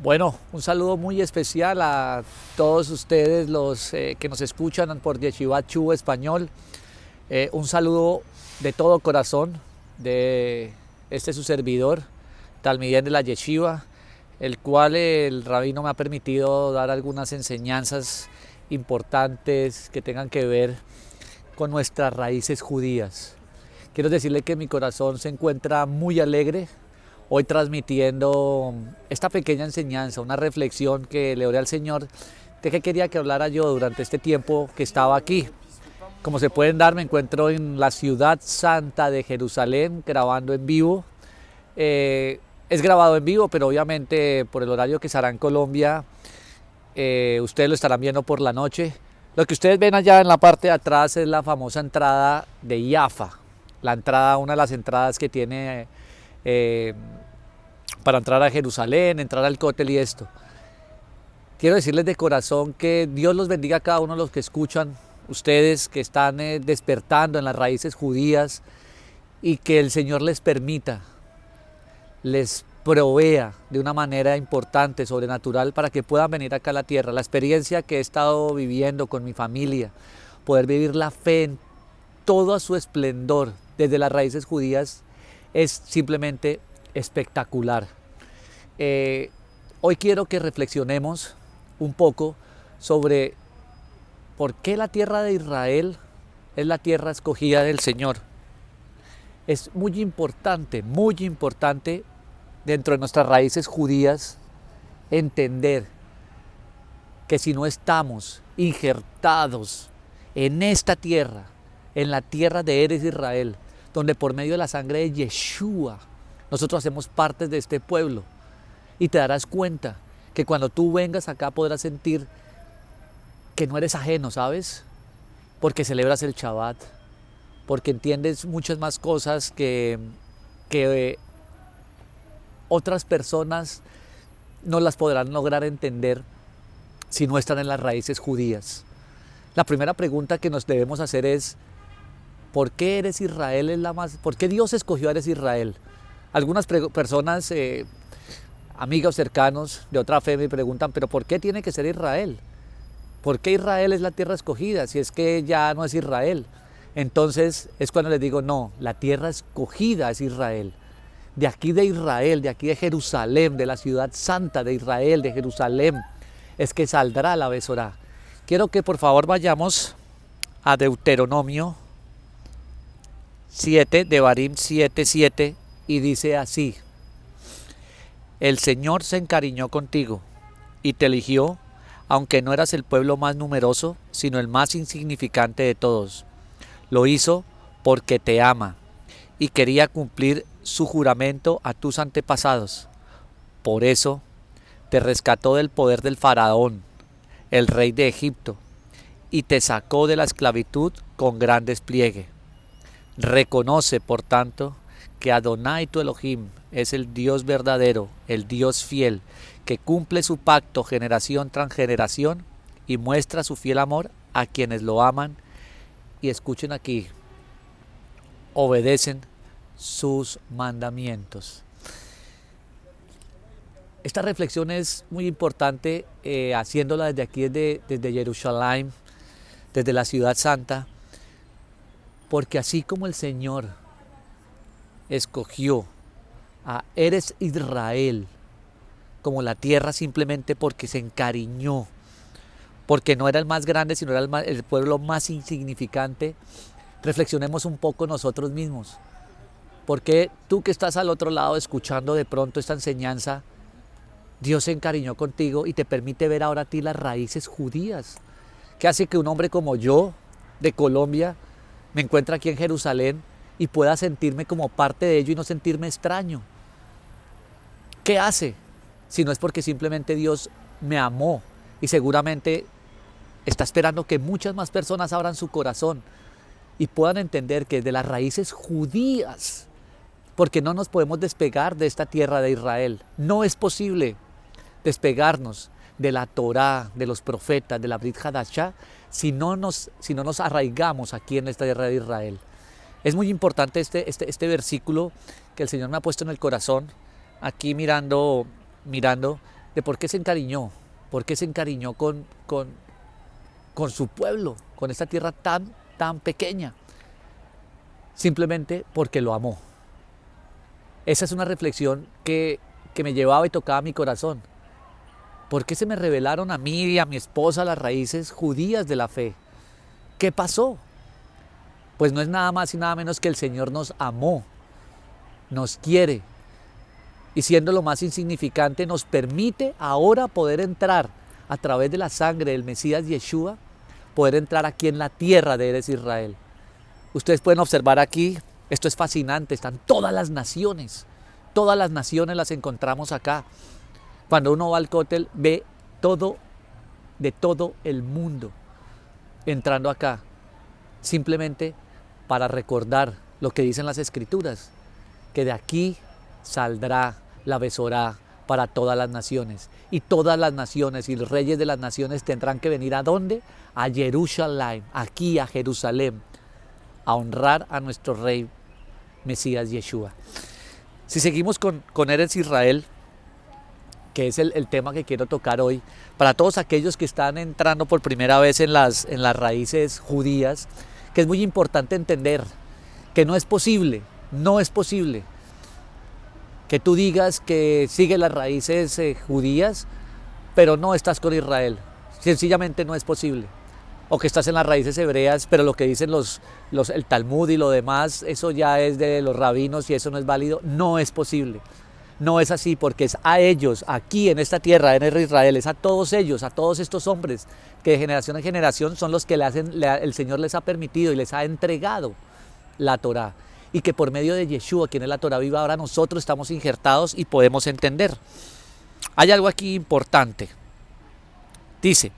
Bueno, un saludo muy especial a todos ustedes los que nos escuchan por Yeshivat Chu Español. Un saludo de todo corazón de su servidor, Talmidén de la Yeshiva, el cual el rabino me ha permitido dar algunas enseñanzas importantes que tengan que ver con nuestras raíces judías. Quiero decirle que mi corazón se encuentra muy alegre hoy transmitiendo esta pequeña enseñanza, una reflexión que le oré al Señor de qué quería que hablara yo durante este tiempo que estaba aquí. Como se pueden dar, me encuentro en la ciudad santa de Jerusalén grabando en vivo. Es grabado en vivo, pero obviamente por el horario que será en Colombia, ustedes lo estarán viendo por la noche. Lo que ustedes ven allá en la parte de atrás es la famosa entrada de Yafa, la entrada, una de las entradas que tiene para entrar a Jerusalén, entrar al Cótel y esto. Quiero decirles de corazón que Dios los bendiga a cada uno de los que escuchan, ustedes que están despertando en las raíces judías, y que el Señor les permita, les provea de una manera importante, sobrenatural, para que puedan venir acá a la tierra. La experiencia que he estado viviendo con mi familia, poder vivir la fe en todo su esplendor desde las raíces judías, es simplemente espectacular. Hoy quiero que reflexionemos un poco sobre por qué la tierra de Israel es la tierra escogida del Señor. Es muy importante dentro de nuestras raíces judías entender que si no estamos injertados en esta tierra, en la tierra de Eres Israel, donde por medio de la sangre de Yeshua nosotros hacemos parte de este pueblo, y te darás cuenta que cuando tú vengas acá podrás sentir que no eres ajeno, ¿sabes? Porque celebras el Shabbat, porque entiendes muchas más cosas que otras personas no las podrán lograr entender si no están en las raíces judías. La primera pregunta que nos debemos hacer es: ¿por qué Eres Israel es la más? ¿Por qué Dios escogió a Eres Israel? Algunas personas, amigos cercanos de otra fe, me preguntan: ¿pero por qué tiene que ser Israel? ¿Por qué Israel es la tierra escogida si es que ya no es Israel? Entonces es cuando les digo: no, la tierra escogida es Israel. De aquí de Israel, de aquí de Jerusalén, de la ciudad santa de Israel, de Jerusalén, es que saldrá la Besorá. Quiero que por favor vayamos a Deuteronomio 7, Devarim 7:7, y dice así: el Señor se encariñó contigo y te eligió, aunque no eras el pueblo más numeroso, sino el más insignificante de todos. Lo hizo porque te ama y quería cumplir su juramento a tus antepasados. Por eso te rescató del poder del faraón, el rey de Egipto, y te sacó de la esclavitud con gran despliegue. Reconoce, por tanto, que Adonai tu Elohim es el Dios verdadero, el Dios fiel, que cumple su pacto generación tras generación y muestra su fiel amor a quienes lo aman y, escuchen aquí, obedecen sus mandamientos. Esta reflexión es muy importante, haciéndola desde aquí, desde Jerusalén, desde la ciudad santa, porque así como el Señor escogió a Eres Israel como la tierra simplemente porque se encariñó, porque no era el más grande, sino era el pueblo más insignificante, reflexionemos un poco nosotros mismos. Porque tú que estás al otro lado escuchando de pronto esta enseñanza, Dios se encariñó contigo y te permite ver ahora a ti las raíces judías, que hace que un hombre como yo, de Colombia, me encuentre aquí en Jerusalén y pueda sentirme como parte de ello y no sentirme extraño. ¿Qué hace? Si no es porque simplemente Dios me amó, y seguramente está esperando que muchas más personas abran su corazón y puedan entender que de las raíces judías, porque no nos podemos despegar de esta tierra de Israel. No es posible despegarnos de la Torá, de los profetas, de la Brit Hadashah, si no nos arraigamos aquí en esta tierra de Israel. Es muy importante este versículo que el Señor me ha puesto en el corazón, aquí mirando de por qué se encariñó, con su pueblo, con esta tierra tan pequeña, simplemente porque lo amó. Esa es una reflexión que me llevaba y tocaba mi corazón. ¿Por qué se me revelaron a mí y a mi esposa las raíces judías de la fe? ¿Qué pasó? Pues no es nada más y nada menos que el Señor nos amó, nos quiere, y siendo lo más insignificante nos permite ahora poder entrar a través de la sangre del Mesías Yeshua, poder entrar aquí en la tierra de Eretz Israel. Ustedes pueden observar aquí, esto es fascinante, están todas las naciones las encontramos acá. Cuando uno va al cótel ve todo, de todo el mundo entrando acá, simplemente para recordar lo que dicen las Escrituras, que de aquí saldrá la Besorá para todas las naciones, y todas las naciones y los reyes de las naciones tendrán que venir ¿a dónde? A Jerusalén, aquí a Jerusalén, a honrar a nuestro rey Mesías Yeshua. Si seguimos con Eretz Israel, que es el tema que quiero tocar hoy, para todos aquellos que están entrando por primera vez en las raíces judías, que es muy importante entender que no es posible que tú digas que sigues las raíces judías, pero no estás con Israel. Sencillamente no es posible. O que estás en las raíces hebreas, pero lo que dicen el Talmud y lo demás, eso ya es de los rabinos y eso no es válido. No es posible. No es así, porque es a ellos, aquí en esta tierra, en Israel, es a todos ellos, a todos estos hombres que de generación en generación son los que el Señor les ha permitido y les ha entregado la Torá. Y que por medio de Yeshua, quien es la Torá viva, ahora nosotros estamos injertados y podemos entender. Hay algo aquí importante. Dice,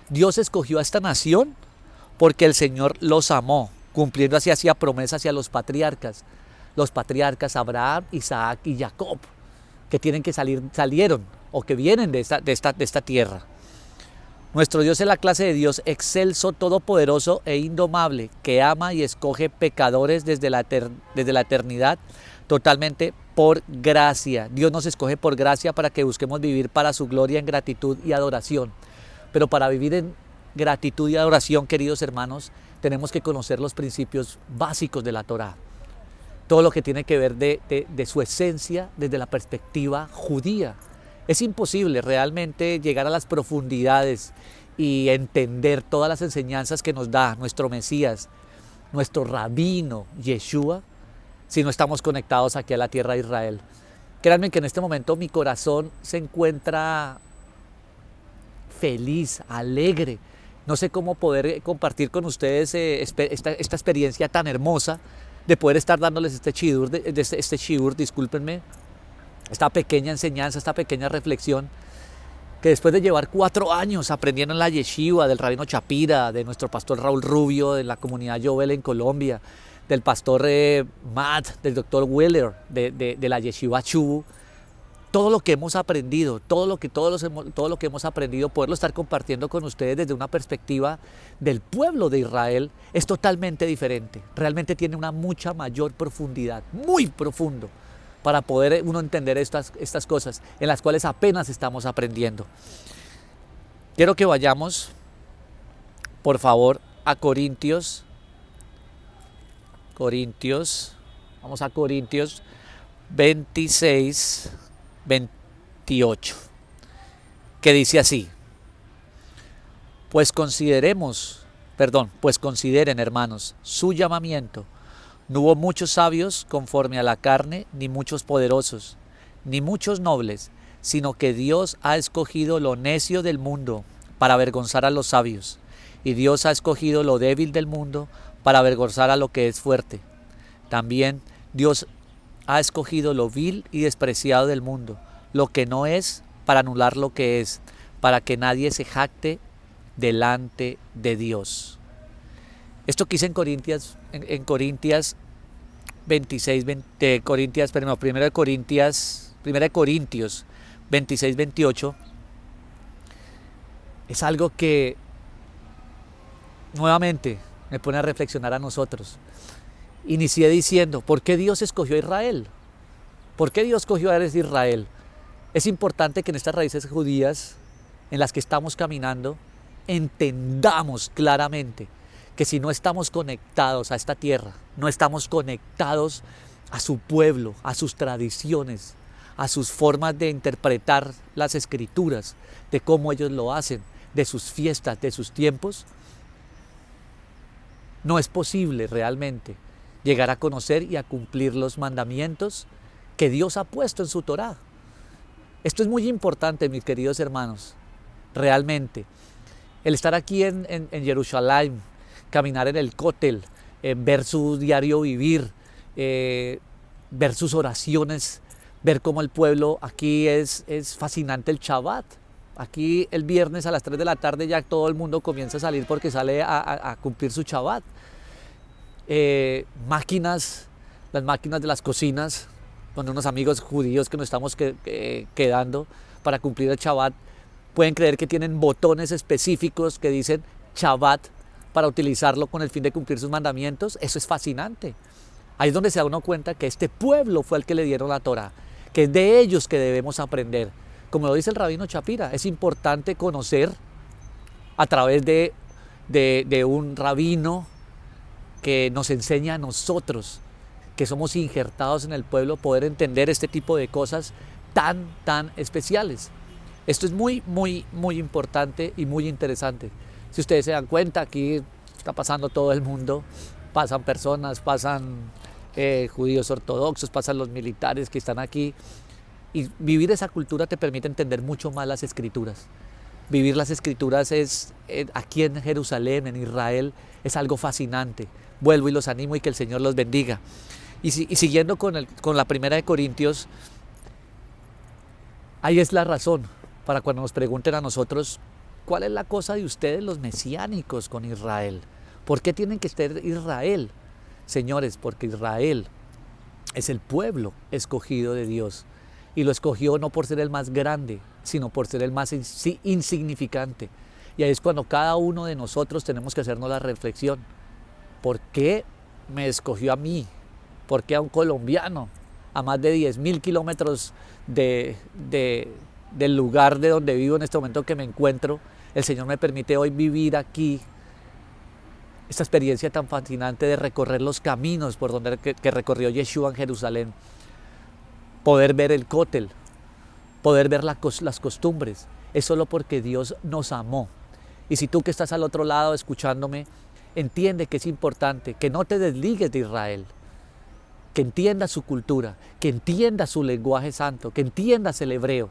Dios escogió a esta nación porque el Señor los amó, cumpliendo así hacía promesas hacia los patriarcas Abraham, Isaac y Jacob, que salieron o que vienen de esta tierra. Nuestro Dios es la clase de Dios excelso, todopoderoso e indomable, que ama y escoge pecadores desde la eternidad, totalmente por gracia. Dios nos escoge por gracia para que busquemos vivir para su gloria en gratitud y adoración. Pero para vivir en gratitud y adoración, queridos hermanos, tenemos que conocer los principios básicos de la Torá. Todo lo que tiene que ver de su esencia desde la perspectiva judía. Es imposible realmente llegar a las profundidades y entender todas las enseñanzas que nos da nuestro Mesías, nuestro rabino Yeshua, si no estamos conectados aquí a la tierra de Israel. Créanme que en este momento mi corazón se encuentra feliz, alegre. No sé cómo poder compartir con ustedes esta experiencia tan hermosa de poder estar dándoles este shiur, discúlpenme, esta pequeña enseñanza, esta pequeña reflexión, que después de llevar 4 años aprendiendo en la yeshiva del rabino Chapira, de nuestro pastor Raúl Rubio, de la comunidad Yovel en Colombia, del pastor Matt, del doctor Wheeler, de la yeshiva Chubu, todo lo que hemos aprendido, todo lo que hemos aprendido, poderlo estar compartiendo con ustedes desde una perspectiva del pueblo de Israel, es totalmente diferente. Realmente tiene una mucha mayor profundidad, muy profundo, para poder uno entender estas cosas en las cuales apenas estamos aprendiendo. Quiero que vayamos, por favor, a Corintios. Vamos a Corintios 26, 28, que dice así: pues consideren, hermanos, su llamamiento. No hubo muchos sabios conforme a la carne, ni muchos poderosos, ni muchos nobles, sino que Dios ha escogido lo necio del mundo para avergonzar a los sabios, y Dios ha escogido lo débil del mundo para avergonzar a lo que es fuerte. También Dios ha escogido lo vil y despreciado del mundo, lo que no es, para anular lo que es, para que nadie se jacte delante de Dios. Esto que hice en Corintias 26, 1 de Corintios 26, 28, es algo que nuevamente me pone a reflexionar a nosotros. Inicié diciendo, ¿por qué Dios escogió a Israel? ¿Por qué Dios escogió a Israel? Es importante que en estas raíces judías en las que estamos caminando entendamos claramente que si no estamos conectados a esta tierra, no estamos conectados a su pueblo, a sus tradiciones, a sus formas de interpretar las escrituras, de cómo ellos lo hacen, de sus fiestas, de sus tiempos, no es posible realmente llegar a conocer y a cumplir los mandamientos que Dios ha puesto en su Torá. Esto es muy importante, mis queridos hermanos, realmente. El estar aquí en Jerusalén, caminar en el Cótel, ver su diario vivir, ver sus oraciones, ver cómo el pueblo aquí es fascinante el Shabbat. Aquí el viernes a las 3 de la tarde ya todo el mundo comienza a salir porque sale a cumplir su Shabbat. Las máquinas de las cocinas, con unos amigos judíos que nos estamos quedando para cumplir el Shabbat, pueden creer que tienen botones específicos que dicen Shabbat para utilizarlo con el fin de cumplir sus mandamientos. Eso es fascinante. Ahí es donde se da uno cuenta que este pueblo fue el que le dieron la Torá, que es de ellos que debemos aprender. Como lo dice el rabino Shapira, es importante conocer a través de un rabino que nos enseña a nosotros, que somos injertados en el pueblo, poder entender este tipo de cosas tan especiales. Esto es muy importante y muy interesante. Si ustedes se dan cuenta, aquí está pasando todo el mundo, pasan personas, pasan judíos ortodoxos, pasan los militares que están aquí, y vivir esa cultura te permite entender mucho más las escrituras. Vivir las escrituras aquí en Jerusalén, en Israel, es algo fascinante. Vuelvo y los animo y que el Señor los bendiga. Y siguiendo con la primera de Corintios, ahí es la razón para cuando nos pregunten a nosotros, ¿cuál es la cosa de ustedes los mesiánicos con Israel? ¿Por qué tienen que estar Israel? Señores, porque Israel es el pueblo escogido de Dios. Y lo escogió no por ser el más grande, sino por ser el más insignificante. Y ahí es cuando cada uno de nosotros tenemos que hacernos la reflexión. ¿Por qué me escogió a mí? ¿Por qué a un colombiano? A más de 10.000 kilómetros del lugar de donde vivo en este momento que me encuentro, el Señor me permite hoy vivir aquí esta experiencia tan fascinante de recorrer los caminos por donde que recorrió Yeshua en Jerusalén, poder ver el Cótel, poder ver las costumbres. Es solo porque Dios nos amó. Y si tú que estás al otro lado escuchándome, entiende que es importante que no te desligues de Israel, que entiendas su cultura, que entiendas su lenguaje santo, que entiendas el hebreo,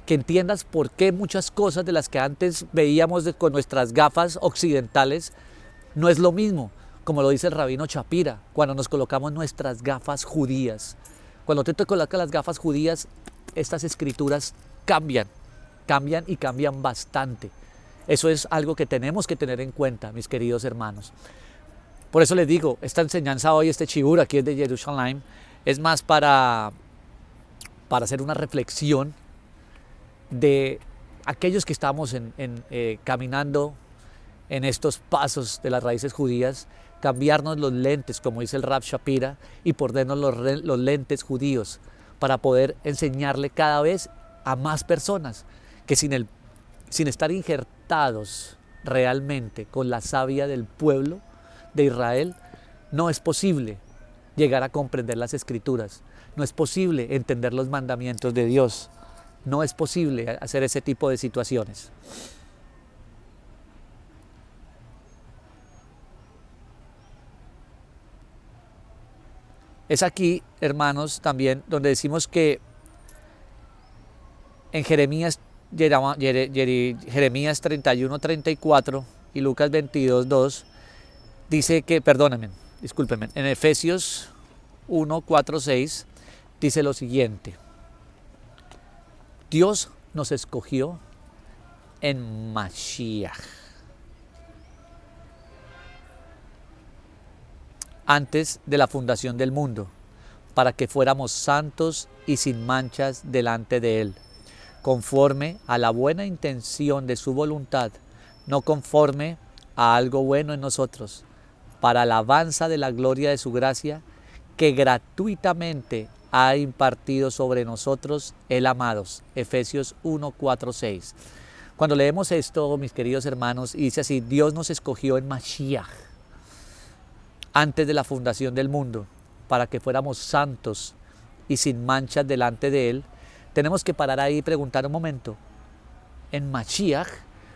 que entiendas por qué muchas cosas de las que antes veíamos con nuestras gafas occidentales no es lo mismo, como lo dice el rabino Shapira, cuando nos colocamos nuestras gafas judías. Cuando tú te colocas las gafas judías, estas escrituras cambian y cambian bastante. Eso es algo que tenemos que tener en cuenta, mis queridos hermanos. Por eso les digo, esta enseñanza hoy, este shibur aquí es de Jerusalén, es más para hacer una reflexión de aquellos que estamos caminando en estos pasos de las raíces judías, cambiarnos los lentes, como dice el Rab Shapira, y ponernos los lentes judíos para poder enseñarle cada vez a más personas que sin estar injertados realmente con la savia del pueblo de Israel, no es posible llegar a comprender las escrituras, no es posible entender los mandamientos de Dios, no es posible hacer ese tipo de situaciones. Es aquí, hermanos, también donde decimos que en Jeremías 31:34 y Lucas 22:2 dice que, discúlpenme, en Efesios 1:4-6 dice lo siguiente: Dios nos escogió en Mashiach antes de la fundación del mundo, para que fuéramos santos y sin manchas delante de Él, conforme a la buena intención de su voluntad, no conforme a algo bueno en nosotros, para alabanza de la gloria de su gracia, que gratuitamente ha impartido sobre nosotros el amados. Efesios 1, 4, 6. Cuando leemos esto, mis queridos hermanos, y dice así: Dios nos escogió en Mashiach antes de la fundación del mundo para que fuéramos santos y sin manchas delante de Él. Tenemos que parar ahí y preguntar un momento. En Mashiach,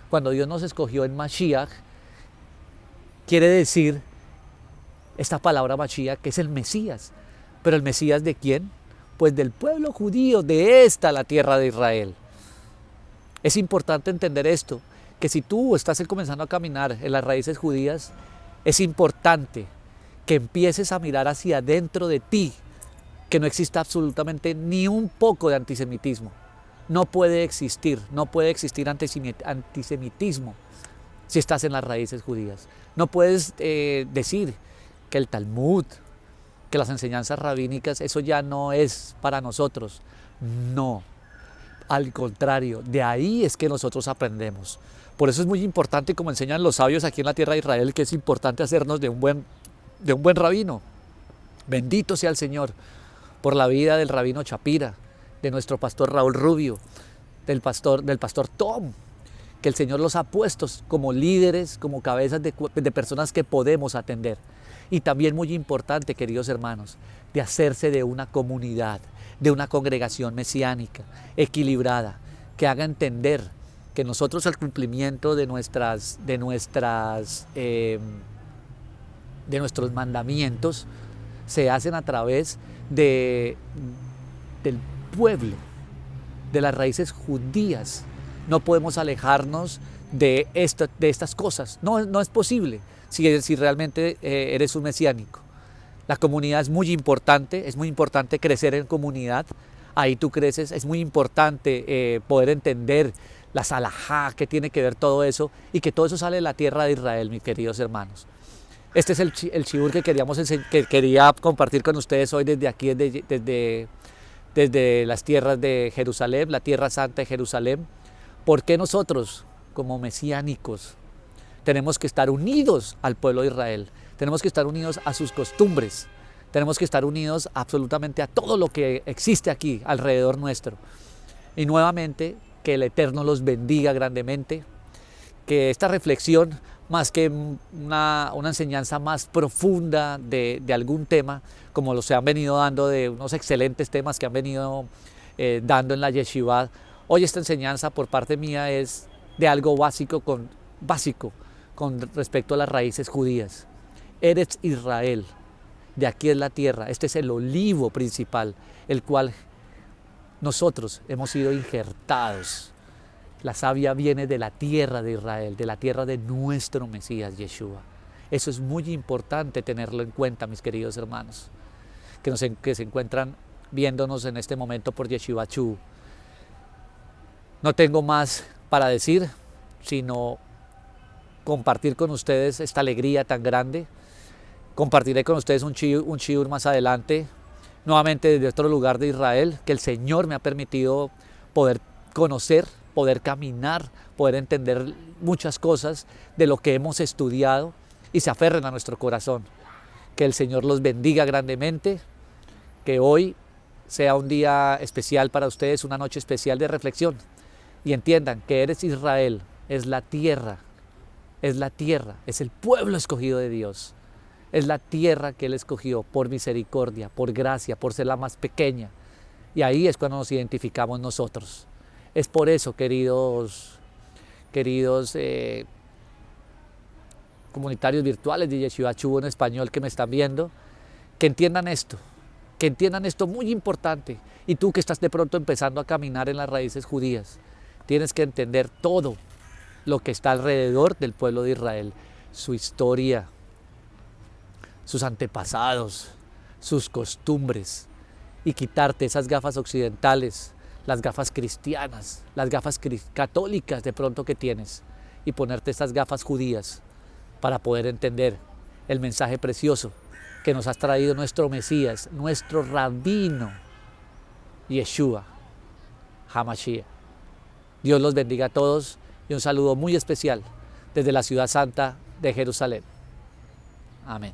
cuando Dios nos escogió en Mashiach, quiere decir esta palabra Mashiach que es el Mesías. ¿Pero el Mesías de quién? Pues del pueblo judío, de esta la tierra de Israel. Es importante entender esto, que si tú estás comenzando a caminar en las raíces judías, es importante que empieces a mirar hacia adentro de ti, que no exista absolutamente ni un poco de antisemitismo. No puede existir antisemitismo si estás en las raíces judías. No puedes decir que el Talmud, que las enseñanzas rabínicas, eso ya no es para nosotros. No, al contrario, de ahí es que nosotros aprendemos. Por eso es muy importante, como enseñan los sabios aquí en la tierra de Israel, que es importante hacernos de un buen rabino. Bendito sea el Señor por la vida del rabino Chapira, de nuestro pastor Raúl Rubio, del pastor Tom, que el Señor los ha puesto como líderes, como cabezas de personas que podemos atender. Y también muy importante, queridos hermanos, de hacerse de una comunidad, de una congregación mesiánica, equilibrada, que haga entender que nosotros el cumplimiento de nuestros mandamientos se hacen a través del pueblo, de las raíces judías. No podemos alejarnos de estas cosas. No es posible si realmente eres un mesiánico. La comunidad es muy importante crecer en comunidad. Ahí tú creces, es muy importante poder entender la salahá, que tiene que ver todo eso, y que todo eso sale de la tierra de Israel, mis queridos hermanos. Este es el shibur que quería compartir con ustedes hoy desde aquí, desde las tierras de Jerusalén, la tierra santa de Jerusalén. ¿Por qué nosotros, como mesiánicos, tenemos que estar unidos al pueblo de Israel? Tenemos que estar unidos a sus costumbres, tenemos que estar unidos absolutamente a todo lo que existe aquí alrededor nuestro. Y nuevamente, que el Eterno los bendiga grandemente, que esta reflexión, más que una enseñanza más profunda de algún tema, como los se han venido dando, de unos excelentes temas que han venido dando en la yeshiva, hoy esta enseñanza por parte mía es de algo básico con respecto a las raíces judías. Eretz Israel, de aquí es la tierra, este es el olivo principal, el cual nosotros hemos sido injertados. La savia viene de la tierra de Israel, de la tierra de nuestro Mesías Yeshua. Eso es muy importante tenerlo en cuenta, mis queridos hermanos, que se encuentran viéndonos en este momento por Yeshiva Chu. No tengo más para decir, sino compartir con ustedes esta alegría tan grande. Compartiré con ustedes un shiur más adelante, nuevamente desde otro lugar de Israel, que el Señor me ha permitido poder conocer, poder caminar, poder entender muchas cosas de lo que hemos estudiado y se aferren a nuestro corazón. Que el Señor los bendiga grandemente, que hoy sea un día especial para ustedes, una noche especial de reflexión, y entiendan que Eretz Israel es la tierra, es el pueblo escogido de Dios. Es la tierra que Él escogió por misericordia, por gracia, por ser la más pequeña. Y ahí es cuando nos identificamos nosotros. Es por eso, queridos comunitarios virtuales de Yeshiva Chu en español que me están viendo, que entiendan esto muy importante. Y tú que estás de pronto empezando a caminar en las raíces judías, tienes que entender todo lo que está alrededor del pueblo de Israel, su historia, sus antepasados, sus costumbres, y quitarte esas gafas occidentales, las gafas cristianas, las gafas católicas de pronto que tienes, y ponerte estas gafas judías para poder entender el mensaje precioso que nos ha traído nuestro Mesías, nuestro rabino, Yeshua HaMashiach. Dios los bendiga a todos y un saludo muy especial desde la ciudad santa de Jerusalén. Amén.